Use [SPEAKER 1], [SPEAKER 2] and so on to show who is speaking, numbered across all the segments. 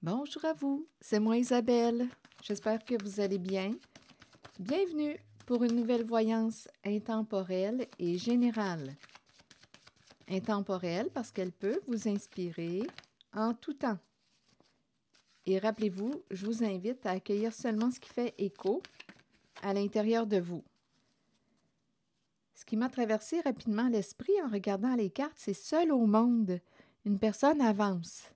[SPEAKER 1] Bonjour à vous, c'est moi Isabelle. J'espère que vous allez bien. Bienvenue pour une nouvelle voyance intemporelle et générale. Intemporelle parce qu'elle peut vous inspirer en tout temps. Et rappelez-vous, je vous invite à accueillir seulement ce qui fait écho à l'intérieur de vous. Ce qui m'a traversé rapidement l'esprit en regardant les cartes, c'est seul au monde, une personne avance.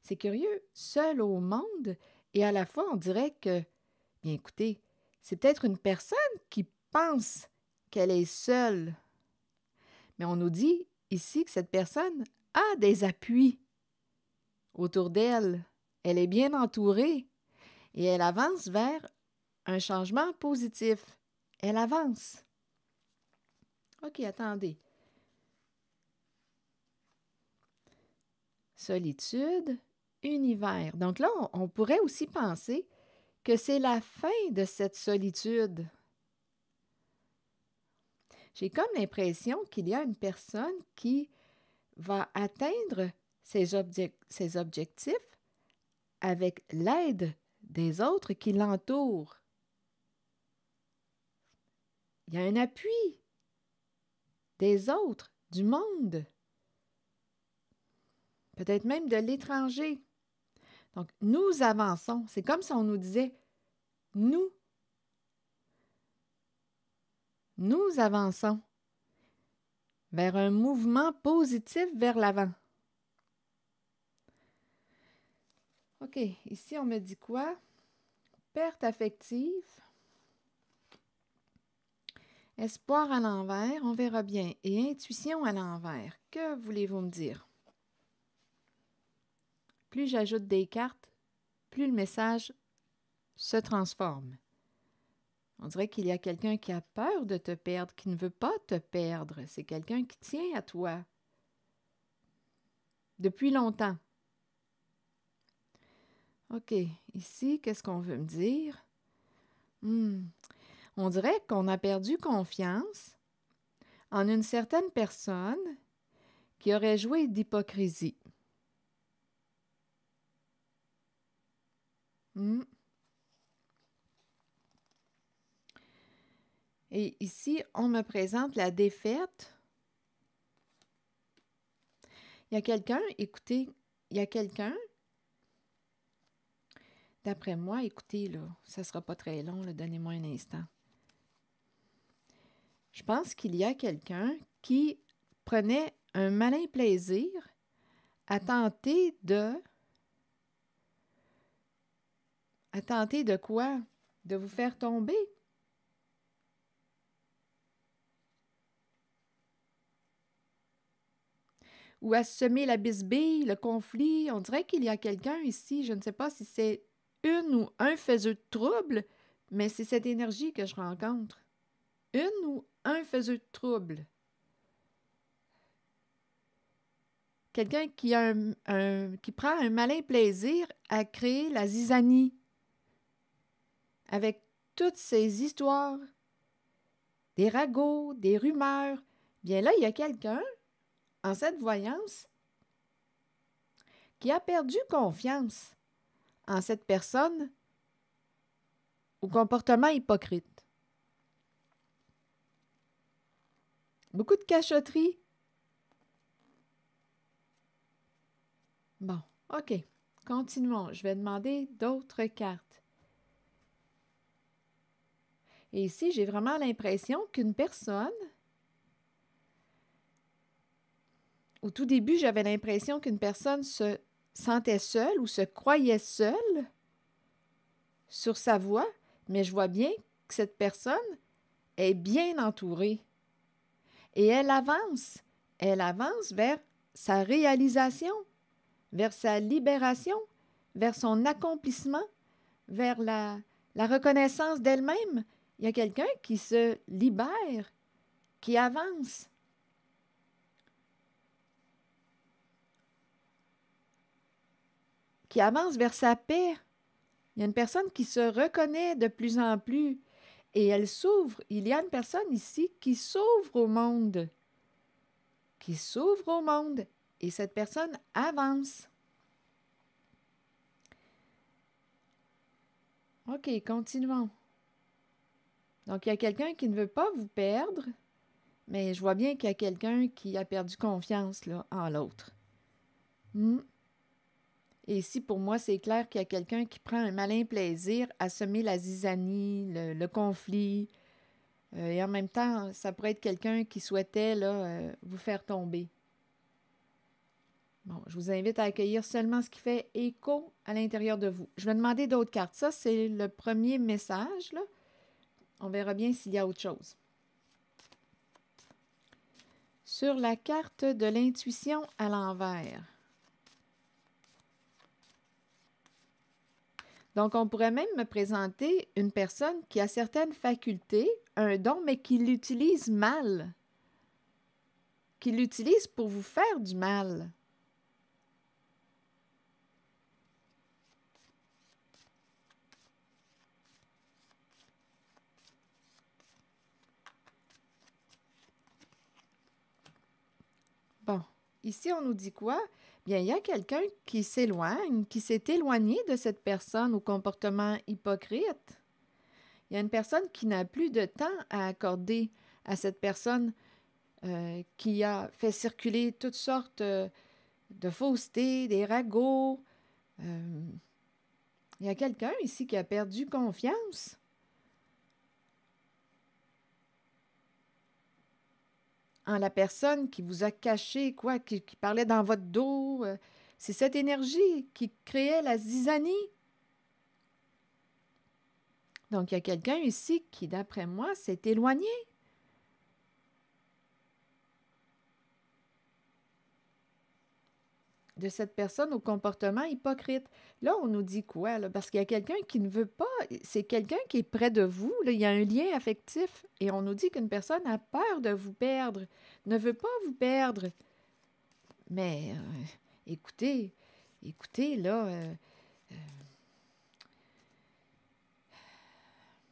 [SPEAKER 1] C'est curieux, seul au monde, et à la fois on dirait que, bien écoutez, c'est peut-être une personne qui pense qu'elle est seule. Mais on nous dit ici que cette personne a des appuis autour d'elle. Elle est bien entourée et elle avance vers un changement positif. Elle avance. OK, attendez. Solitude, univers. Donc là, on pourrait aussi penser que c'est la fin de cette solitude. J'ai comme l'impression qu'il y a une personne qui va atteindre ses objectifs avec l'aide des autres qui l'entourent. Il y a un appui des autres, du monde, peut-être même de l'étranger. Donc, nous avançons. C'est comme si on nous disait, nous avançons vers un mouvement positif vers l'avant. OK, ici, on me dit quoi? Perte affective. Espoir à l'envers, on verra bien. Et intuition à l'envers. Que voulez-vous me dire? Plus j'ajoute des cartes, plus le message se transforme. On dirait qu'il y a quelqu'un qui a peur de te perdre, qui ne veut pas te perdre. C'est quelqu'un qui tient à toi depuis longtemps. OK, ici, qu'est-ce qu'on veut me dire? On dirait qu'on a perdu confiance en une certaine personne qui aurait joué d'hypocrisie. Et ici, on me présente la défaite. Il y a quelqu'un, écoutez, il y a quelqu'un, d'après moi, écoutez, là, ça ne sera pas très long, là, donnez-moi un instant. Je pense qu'il y a quelqu'un qui prenait un malin plaisir à tenter de quoi? De vous faire tomber. Ou à semer la bisbille, le conflit. On dirait qu'il y a quelqu'un ici, je ne sais pas si c'est une ou un faiseux de trouble, mais c'est cette énergie que je rencontre. Une ou un faiseux de trouble. Quelqu'un qui qui prend un malin plaisir à créer la zizanie avec toutes ces histoires, des ragots, des rumeurs. Bien là, il y a quelqu'un, en cette voyance, qui a perdu confiance en cette personne au comportement hypocrite. Beaucoup de cachotterie. Bon, OK. Continuons. Je vais demander d'autres cartes. Et ici, j'ai vraiment l'impression qu'une personne, au tout début, j'avais l'impression qu'une personne se sentait seule ou se croyait seule sur sa voie, mais je vois bien que cette personne est bien entourée. Et elle avance vers sa réalisation, vers sa libération, vers son accomplissement, vers la reconnaissance d'elle-même. Il y a quelqu'un qui se libère, qui avance. Qui avance vers sa paix. Il y a une personne qui se reconnaît de plus en plus et elle s'ouvre. Il y a une personne ici qui s'ouvre au monde. Qui s'ouvre au monde. Et cette personne avance. OK, continuons. Donc, il y a quelqu'un qui ne veut pas vous perdre, mais je vois bien qu'il y a quelqu'un qui a perdu confiance là, en l'autre. Hmm. Et ici, pour moi, c'est clair qu'il y a quelqu'un qui prend un malin plaisir à semer la zizanie, le conflit. Et en même temps, ça pourrait être quelqu'un qui souhaitait là, vous faire tomber. Bon, je vous invite à accueillir seulement ce qui fait écho à l'intérieur de vous. Je vais demander d'autres cartes. Ça, c'est le premier message, là. On verra bien s'il y a autre chose. Sur la carte de l'intuition à l'envers. Donc, on pourrait même me présenter une personne qui a certaines facultés, un don, mais qui l'utilise mal. Qui l'utilise pour vous faire du mal. Bon, ici, on nous dit quoi? Bien, il y a quelqu'un qui s'éloigne, qui s'est éloigné de cette personne au comportement hypocrite. Il y a une personne qui n'a plus de temps à accorder à cette personne qui a fait circuler toutes sortes de faussetés, des ragots. Il y a quelqu'un ici qui a perdu confiance. En la personne qui vous a caché, quoi, qui parlait dans votre dos. C'est cette énergie qui créait la zizanie. Donc, il y a quelqu'un ici qui, d'après moi, s'est éloigné. De cette personne au comportement hypocrite. Là, on nous dit quoi? Là? Parce qu'il y a quelqu'un qui ne veut pas, c'est quelqu'un qui est près de vous, là, il y a un lien affectif, et on nous dit qu'une personne a peur de vous perdre, ne veut pas vous perdre. Mais écoutez, là,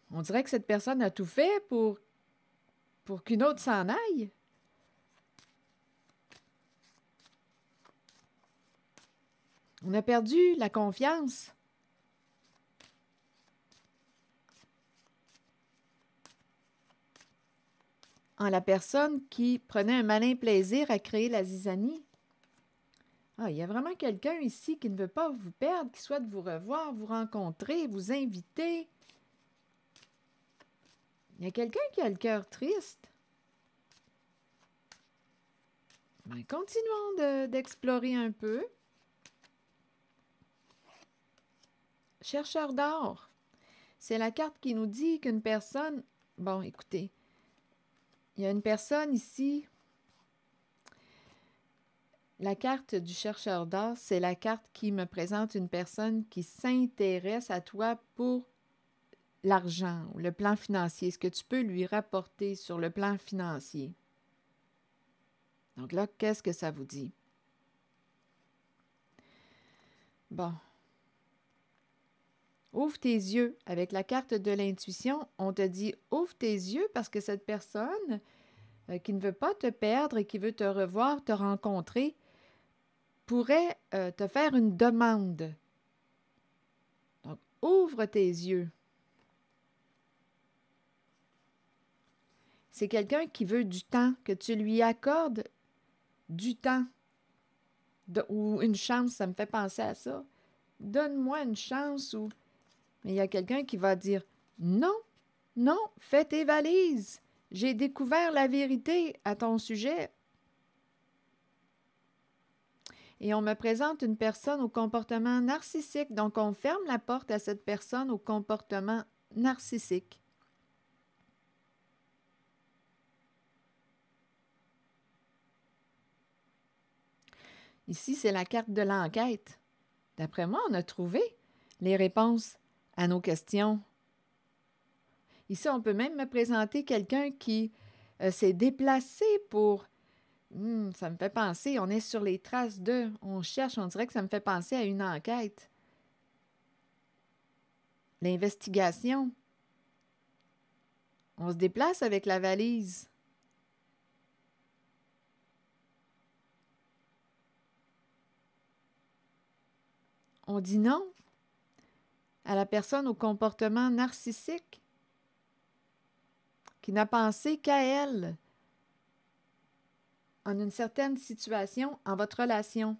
[SPEAKER 1] on dirait que cette personne a tout fait pour qu'une autre s'en aille. On a perdu la confiance. En la personne qui prenait un malin plaisir à créer la zizanie. Ah, il y a vraiment quelqu'un ici qui ne veut pas vous perdre, qui souhaite vous revoir, vous rencontrer, vous inviter. Il y a quelqu'un qui a le cœur triste. Ben, continuons d'explorer un peu. Chercheur d'or. C'est la carte qui nous dit qu'une personne... Bon, écoutez, il y a une personne ici. La carte du chercheur d'or, c'est la carte qui me présente une personne qui s'intéresse à toi pour l'argent, le plan financier, ce que tu peux lui rapporter sur le plan financier. Donc là, qu'est-ce que ça vous dit? Bon. Ouvre tes yeux. Avec la carte de l'intuition, on te dit ouvre tes yeux parce que cette personne qui ne veut pas te perdre et qui veut te revoir, te rencontrer, pourrait te faire une demande. Donc, ouvre tes yeux. C'est quelqu'un qui veut du temps, que tu lui accordes du temps ou une chance, ça me fait penser à ça. Donne-moi une chance ou... Mais il y a quelqu'un qui va dire non, non, fais tes valises. J'ai découvert la vérité à ton sujet. Et on me présente une personne au comportement narcissique. Donc, on ferme la porte à cette personne au comportement narcissique. Ici, c'est la carte de l'enquête. D'après moi, on a trouvé les réponses à nos questions. Ici, on peut même me présenter quelqu'un qui s'est déplacé pour... ça me fait penser, on est sur les traces de... On cherche, on dirait que ça me fait penser à une enquête. L'investigation. On se déplace avec la valise. On dit non. à la personne au comportement narcissique qui n'a pensé qu'à elle en une certaine situation en votre relation.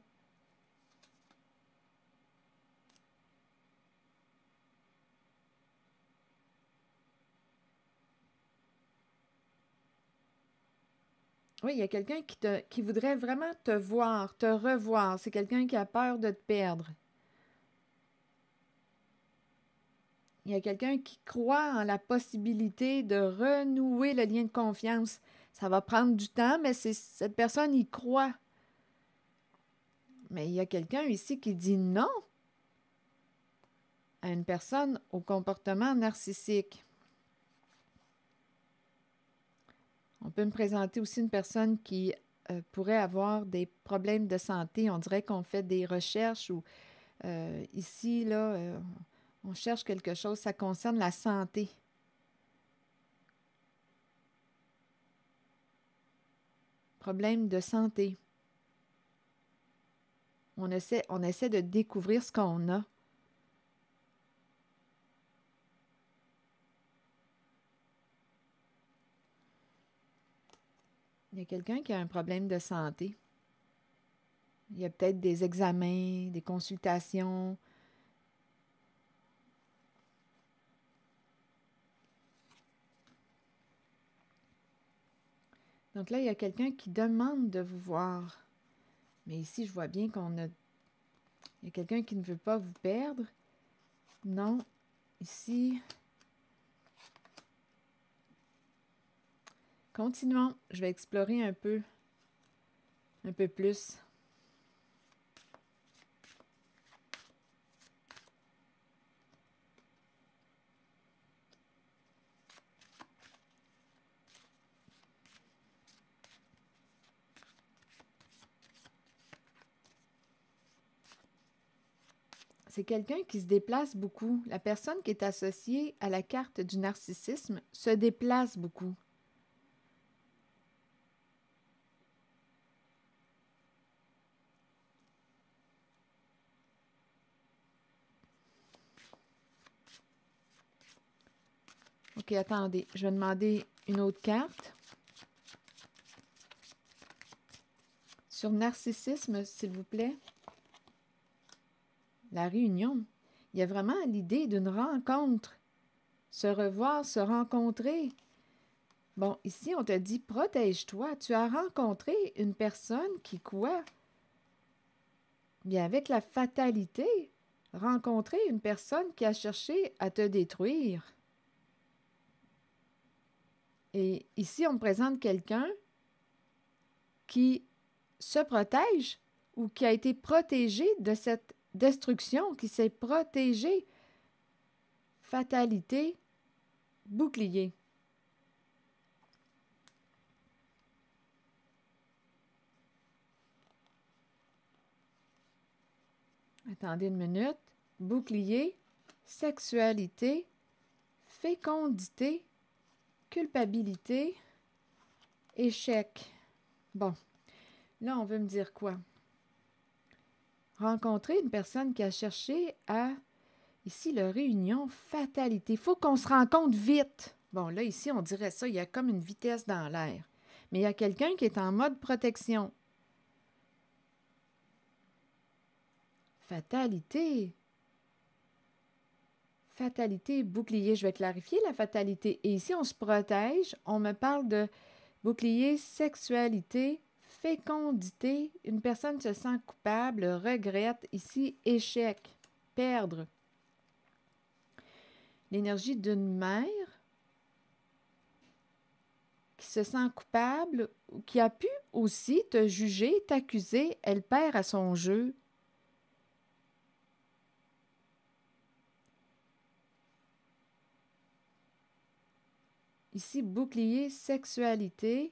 [SPEAKER 1] Oui, il y a quelqu'un qui voudrait vraiment te voir, te revoir. C'est quelqu'un qui a peur de te perdre. Il y a quelqu'un qui croit en la possibilité de renouer le lien de confiance. Ça va prendre du temps, mais cette personne y croit. Mais il y a quelqu'un ici qui dit non à une personne au comportement narcissique. On peut me présenter aussi une personne qui pourrait avoir des problèmes de santé. On dirait qu'on fait des recherches ou ici, là, on cherche quelque chose. Ça concerne la santé. Problème de santé. On essaie de découvrir ce qu'on a. Il y a quelqu'un qui a un problème de santé. Il y a peut-être des examens, des consultations. Donc là, il y a quelqu'un qui demande de vous voir. Mais ici, je vois bien qu'on a... Il y a quelqu'un qui ne veut pas vous perdre. Non. Ici... Continuons. Je vais explorer un peu plus. C'est quelqu'un qui se déplace beaucoup. La personne qui est associée à la carte du narcissisme se déplace beaucoup. OK, attendez. Je vais demander une autre carte. Sur narcissisme, s'il vous plaît. La réunion. Il y a vraiment l'idée d'une rencontre. Se revoir, se rencontrer. Bon, ici, on te dit, protège-toi. Tu as rencontré une personne qui, quoi? Bien, avec la fatalité, rencontrer une personne qui a cherché à te détruire. Et ici, on me présente quelqu'un qui se protège ou qui a été protégé de cette destruction, qui s'est protégé. Fatalité, bouclier. Attendez une minute. Bouclier, sexualité, fécondité, culpabilité, échec. Bon, là, on veut me dire quoi? Rencontrer une personne qui a cherché à, ici, la réunion, fatalité. Il faut qu'on se rencontre vite. Bon, là, ici, on dirait ça, il y a comme une vitesse dans l'air. Mais il y a quelqu'un qui est en mode protection. Fatalité. Fatalité, bouclier. Je vais clarifier la fatalité. Et ici, on se protège. On me parle de bouclier, sexualité, fécondité. Une personne se sent coupable, regrette. Ici, échec, perdre. L'énergie d'une mère qui se sent coupable, qui a pu aussi te juger, t'accuser. Elle perd à son jeu. Ici, bouclier, sexualité.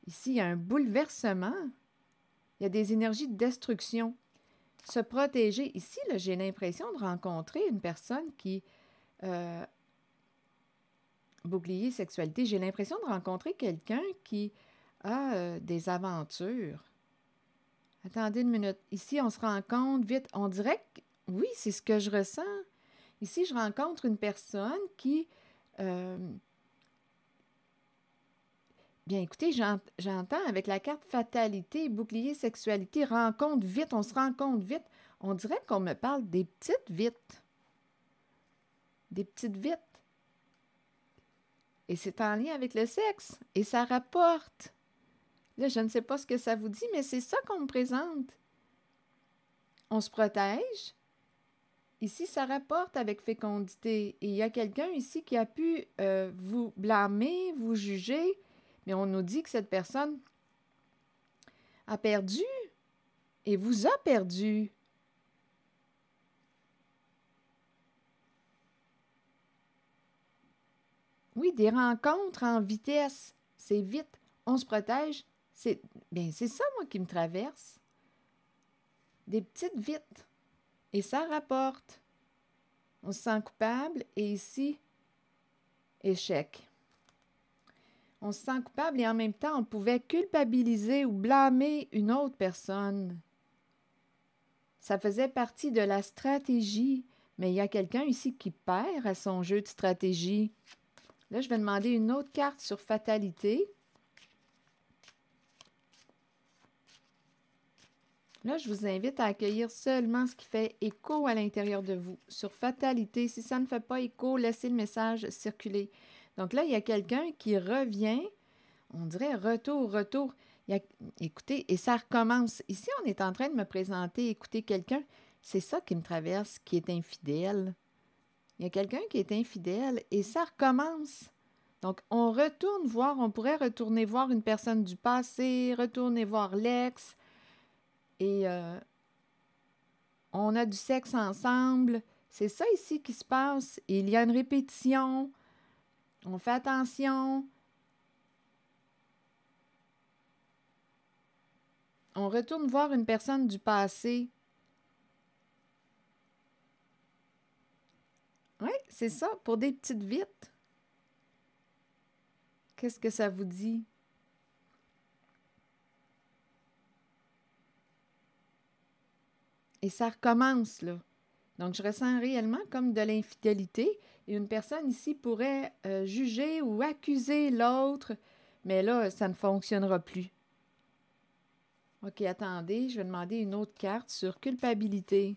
[SPEAKER 1] Ici, il y a un bouleversement. Il y a des énergies de destruction. Se protéger. Ici, j'ai l'impression de rencontrer une personne qui... bouclier, sexualité. J'ai l'impression de rencontrer quelqu'un qui a des aventures. Attendez une minute. Ici, on se rend compte vite. On dirait que... Oui, c'est ce que je ressens. Ici, je rencontre une personne qui... bien, écoutez, j'entends avec la carte fatalité, bouclier, sexualité, rencontre vite, on se rencontre vite. On dirait qu'on me parle des petites vites. Des petites vites. Et c'est en lien avec le sexe. Et ça rapporte. Là, je ne sais pas ce que ça vous dit, mais c'est ça qu'on me présente. On se protège. Ici, ça rapporte avec fécondité. Et il y a quelqu'un ici qui a pu vous blâmer, vous juger, mais on nous dit que cette personne a perdu et vous a perdu. Oui, des rencontres en vitesse. C'est vite. On se protège. Bien, c'est ça, moi, qui me traverse. Des petites vites. Et ça rapporte. On se sent coupable et ici, échec. On se sent coupable et en même temps, on pouvait culpabiliser ou blâmer une autre personne. Ça faisait partie de la stratégie, mais il y a quelqu'un ici qui perd à son jeu de stratégie. Là, je vais demander une autre carte sur fatalité. Là, je vous invite à accueillir seulement ce qui fait écho à l'intérieur de vous. Sur fatalité, si ça ne fait pas écho, laissez le message circuler. Donc là, il y a quelqu'un qui revient, on dirait retour. Écoutez, et ça recommence. Ici, on est en train de me présenter, écoutez, quelqu'un, c'est ça qui me traverse, qui est infidèle. Il y a quelqu'un qui est infidèle et ça recommence. Donc, on pourrait retourner voir une personne du passé, retourner voir l'ex, et on a du sexe ensemble. C'est ça ici qui se passe. Il y a une répétition. On fait attention. On retourne voir une personne du passé. Oui, c'est ça, pour des petites vites. Qu'est-ce que ça vous dit? Et ça recommence, là. Donc, je ressens réellement comme de l'infidélité. Et une personne ici pourrait juger ou accuser l'autre, mais là, ça ne fonctionnera plus. OK, attendez, je vais demander une autre carte sur culpabilité.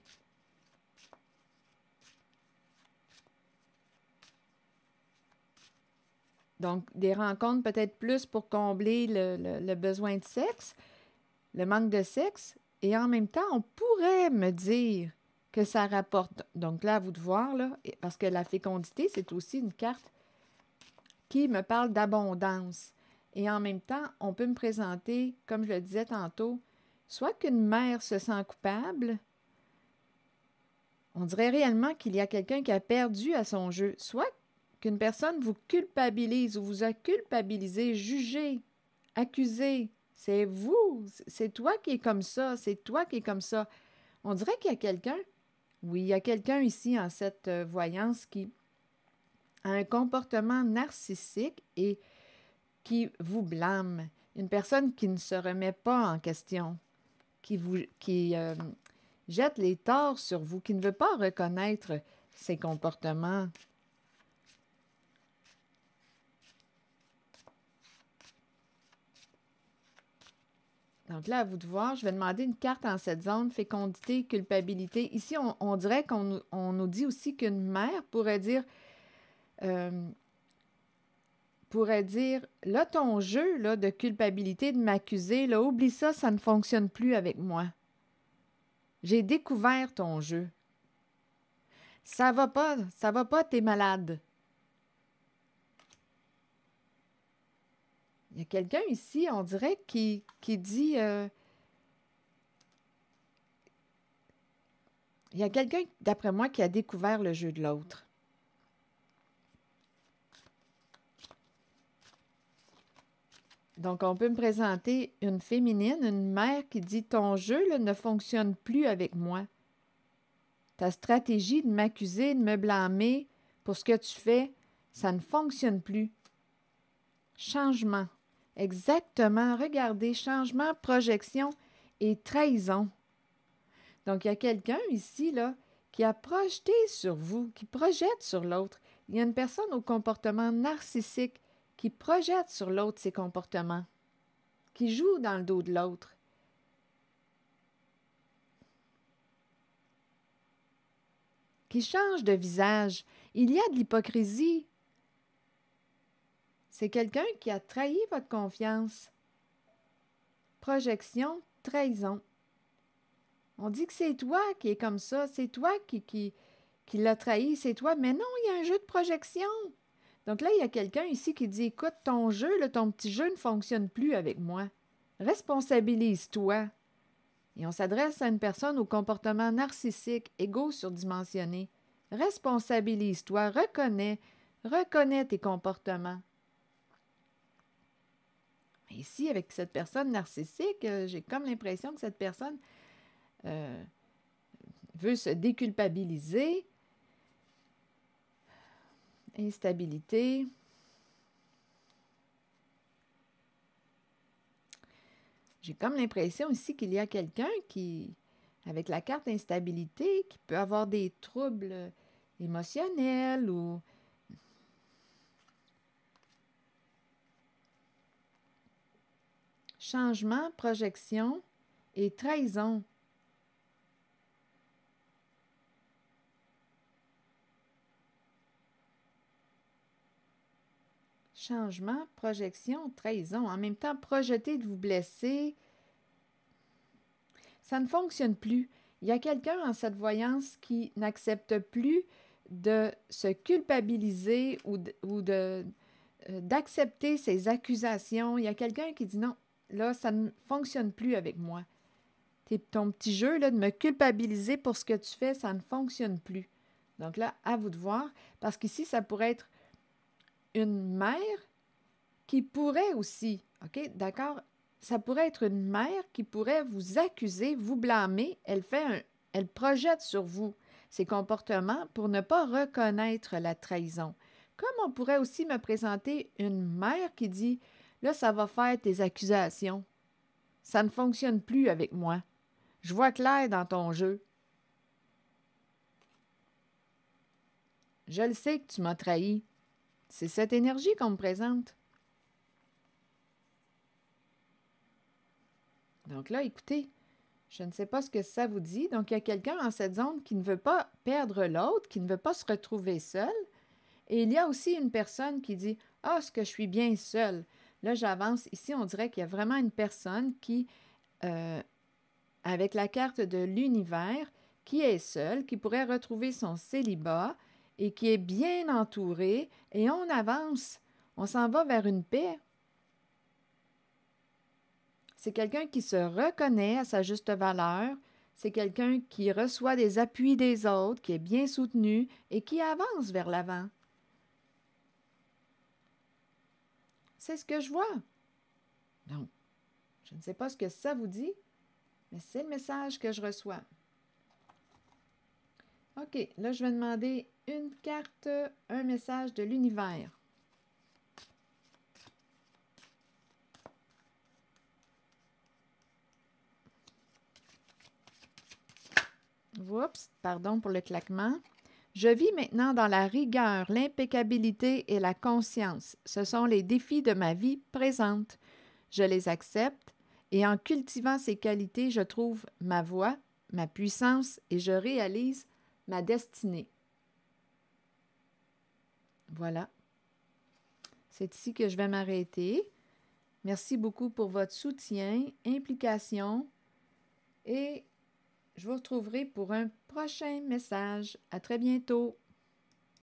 [SPEAKER 1] Donc, des rencontres peut-être plus pour combler le besoin de sexe, le manque de sexe, et en même temps, on pourrait me dire que ça rapporte. Donc là, à vous de voir, là, parce que la fécondité, c'est aussi une carte qui me parle d'abondance. Et en même temps, on peut me présenter, comme je le disais tantôt, soit qu'une mère se sent coupable, on dirait réellement qu'il y a quelqu'un qui a perdu à son jeu, soit qu'une personne vous culpabilise ou vous a culpabilisé, jugé, accusé. C'est vous, c'est toi qui es comme ça, c'est toi qui es comme ça. On dirait qu'il y a quelqu'un, oui, il y a quelqu'un ici en cette voyance qui a un comportement narcissique et qui vous blâme. Une personne qui ne se remet pas en question, qui jette les torts sur vous, qui ne veut pas reconnaître ses comportements. Donc là, à vous de voir, je vais demander une carte en cette zone, fécondité, culpabilité. Ici, on dirait qu'on nous dit aussi qu'une mère pourrait dire, là, ton jeu là, de culpabilité, de m'accuser, là, oublie ça, ça ne fonctionne plus avec moi. J'ai découvert ton jeu. Ça va pas, t'es malade. Il y a quelqu'un ici, on dirait, qui dit... il y a quelqu'un, d'après moi, qui a découvert le jeu de l'autre. Donc, on peut me présenter une féminine, une mère qui dit « Ton jeu là, ne fonctionne plus avec moi. Ta stratégie de m'accuser, de me blâmer pour ce que tu fais, ça ne fonctionne plus. » Changement. Exactement. Regardez, changement, projection et trahison. Donc, il y a quelqu'un ici là, qui a projeté sur vous, qui projette sur l'autre. Il y a une personne au comportement narcissique qui projette sur l'autre ses comportements, qui joue dans le dos de l'autre. Qui change de visage. Il y a de l'hypocrisie. C'est quelqu'un qui a trahi votre confiance. Projection, trahison. On dit que c'est toi qui es comme ça, c'est toi qui l'as trahi, c'est toi. Mais non, il y a un jeu de projection. Donc là, il y a quelqu'un ici qui dit, écoute, ton jeu, là, ton petit jeu ne fonctionne plus avec moi. Responsabilise-toi. Et on s'adresse à une personne au comportement narcissique, égo surdimensionné. Responsabilise-toi, reconnais tes comportements. Ici, avec cette personne narcissique, j'ai comme l'impression que cette personne veut se déculpabiliser. Instabilité. J'ai comme l'impression ici qu'il y a quelqu'un qui, avec la carte instabilité, qui peut avoir des troubles émotionnels ou changement, projection et trahison. Changement, projection, trahison. En même temps, projeter de vous blesser, ça ne fonctionne plus. Il y a quelqu'un en cette voyance qui n'accepte plus de se culpabiliser ou d'accepter ses accusations. Il y a quelqu'un qui dit non, là, ça ne fonctionne plus avec moi. Ton petit jeu là, de me culpabiliser pour ce que tu fais, ça ne fonctionne plus. Donc là, à vous de voir, parce qu'ici, ça pourrait être une mère qui pourrait aussi, OK, d'accord, ça pourrait être une mère qui pourrait vous accuser, vous blâmer, elle projette sur vous ses comportements pour ne pas reconnaître la trahison. Comme on pourrait aussi me présenter une mère qui dit, là, ça va faire tes accusations. Ça ne fonctionne plus avec moi. Je vois clair dans ton jeu. Je le sais que tu m'as trahi. C'est cette énergie qu'on me présente. Donc là, écoutez, je ne sais pas ce que ça vous dit. Donc, il y a quelqu'un dans cette zone qui ne veut pas perdre l'autre, qui ne veut pas se retrouver seul. Et il y a aussi une personne qui dit « Ah, est-ce que je suis bien seule? » Là, j'avance. Ici, on dirait qu'il y a vraiment une personne qui, avec la carte de l'univers, qui est seule, qui pourrait retrouver son célibat et qui est bien entourée. Et on avance. On s'en va vers une paix. C'est quelqu'un qui se reconnaît à sa juste valeur. C'est quelqu'un qui reçoit des appuis des autres, qui est bien soutenu et qui avance vers l'avant. C'est ce que je vois. Donc, je ne sais pas ce que ça vous dit, mais c'est le message que je reçois. OK, là, je vais demander une carte, un message de l'univers. Oups, pardon pour le claquement. Je vis maintenant dans la rigueur, l'impeccabilité et la conscience. Ce sont les défis de ma vie présente. Je les accepte et en cultivant ces qualités, je trouve ma voie, ma puissance et je réalise ma destinée. Voilà. C'est ici que je vais m'arrêter. Merci beaucoup pour votre soutien, implication et je vous retrouverai pour un prochain message. À très bientôt.